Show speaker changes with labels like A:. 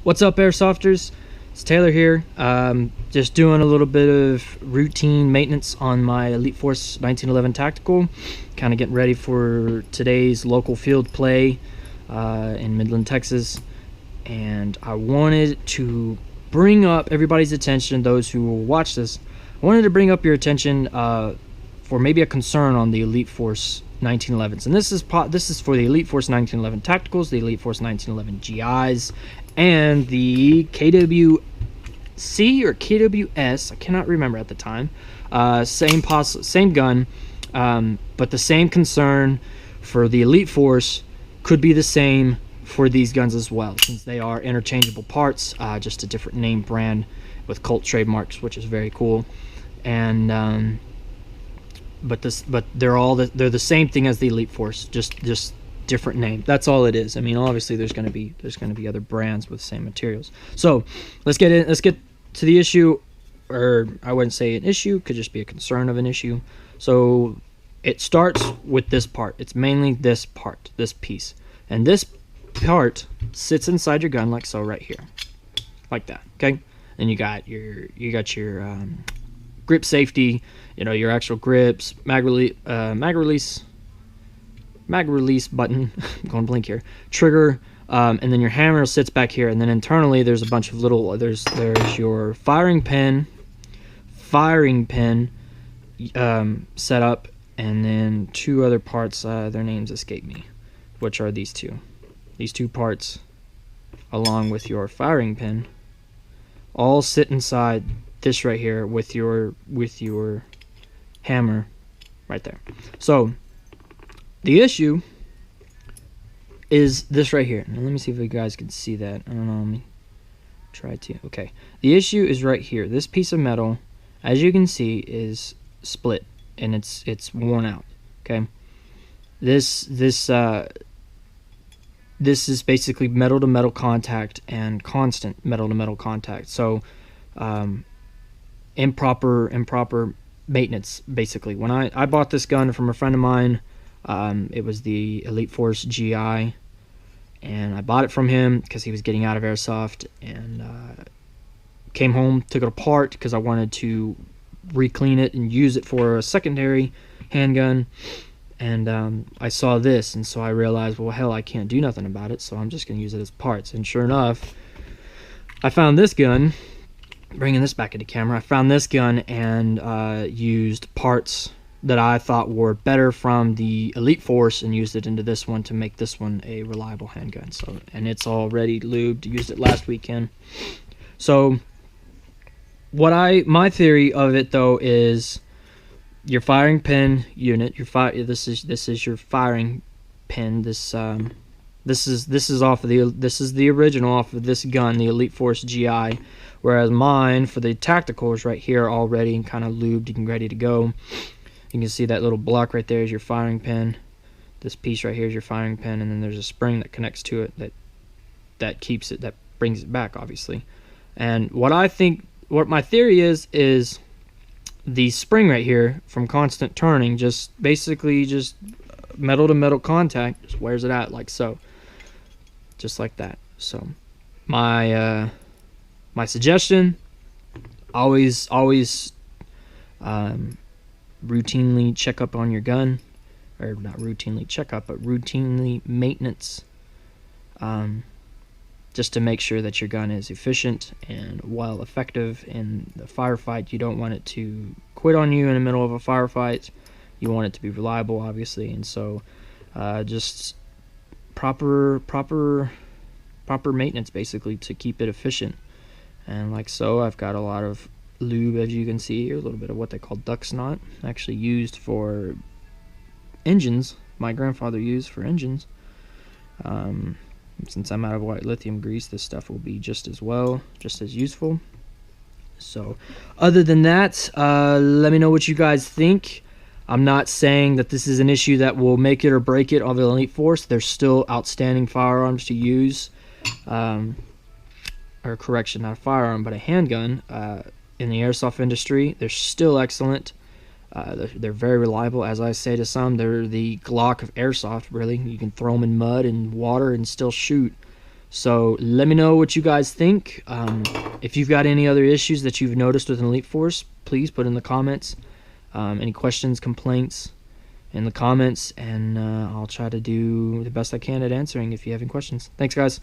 A: What's up, Airsofters? It's Taylor here. Just doing a little bit of routine maintenance on my Elite Force 1911 Tactical. Kind of getting ready for today's local field play in Midland, Texas. And I wanted to bring up everybody's attention, those who will watch this. I wanted to bring up your attention for maybe a concern on the Elite Force 1911s. And this is for the Elite Force 1911 Tacticals, the Elite Force 1911 GIs, and the KWC or KWS, I cannot remember at the time. Same gun, but the same concern for the Elite Force could be the same for these guns as well, since they are interchangeable parts, just a different name brand with Colt trademarks, which is very cool. And but they're the same thing as the Elite Force, just different name. That's all it is. I mean, obviously there's going to be other brands with the same materials. So let's get to the issue, or I wouldn't say an issue, could just be a concern of an issue. So it starts with this part. It's mainly this part, this piece, and this part sits inside your gun like so, right here, like that. Okay, and you got your grip safety, your actual grips, mag release button, I'm going blank here, trigger, and then your hammer sits back here, and then internally there's a bunch of little, there's your firing pin set up, and then two other parts, their names escape me, which are these two parts along with your firing pin all sit inside this right here with your hammer right there. So the issue is this right here. Now let me see if you guys can see that. I don't know, let me try to. Okay, the issue is right here. This piece of metal, as you can see, is split and it's worn out. Okay, this is basically metal to metal contact and constant metal to metal contact. So improper maintenance, basically. When I bought this gun from a friend of mine, it was the Elite Force GI, and I bought it from him because he was getting out of airsoft, and came home, took it apart because I wanted to re-clean it and use it for a secondary handgun. And I saw this, and so I realized, well, hell, I can't do nothing about it, so I'm just going to use it as parts. And sure enough, I found this gun, bringing this back into camera, I found this gun and used parts that I thought were better from the Elite Force and used it into this one to make this one a reliable handgun. So, and it's already lubed, used it last weekend. So my theory of it though is your firing pin unit, this is your firing pin. This is the original off of this gun, the Elite Force GI, whereas mine for the tactical is right here already and kind of lubed and ready to go. You can see that little block right there is your firing pin. This piece right here is your firing pin, and then there's a spring that connects to it that keeps it, that brings it back, obviously. And what my theory is the spring right here from constant turning, just basically just metal to metal contact, just wears it out like so, just like that. So my suggestion, always routinely check up on your gun, or not routinely check up, but routinely maintenance, just to make sure that your gun is efficient, and while effective in the firefight, you don't want it to quit on you in the middle of a firefight. You want it to be reliable, obviously, and so just proper maintenance, basically, to keep it efficient. And like so, I've got a lot of lube, as you can see here, a little bit of what they call duck snot, actually used for engines. My grandfather used for engines. Since I'm out of white lithium grease, this stuff will be just as useful. So other than that, let me know what you guys think. I'm not saying that this is an issue that will make it or break it of the Elite Force. There's still outstanding firearms to use, or correction, not a firearm, but a handgun in the airsoft industry. They're still excellent. They're very reliable. As I say to some, they're the Glock of airsoft, really. You can throw them in mud and water and still shoot. So let me know what you guys think. If you've got any other issues that you've noticed with an Elite Force, please put in the comments. Any questions, complaints in the comments, and I'll try to do the best I can at answering if you have any questions. Thanks, guys.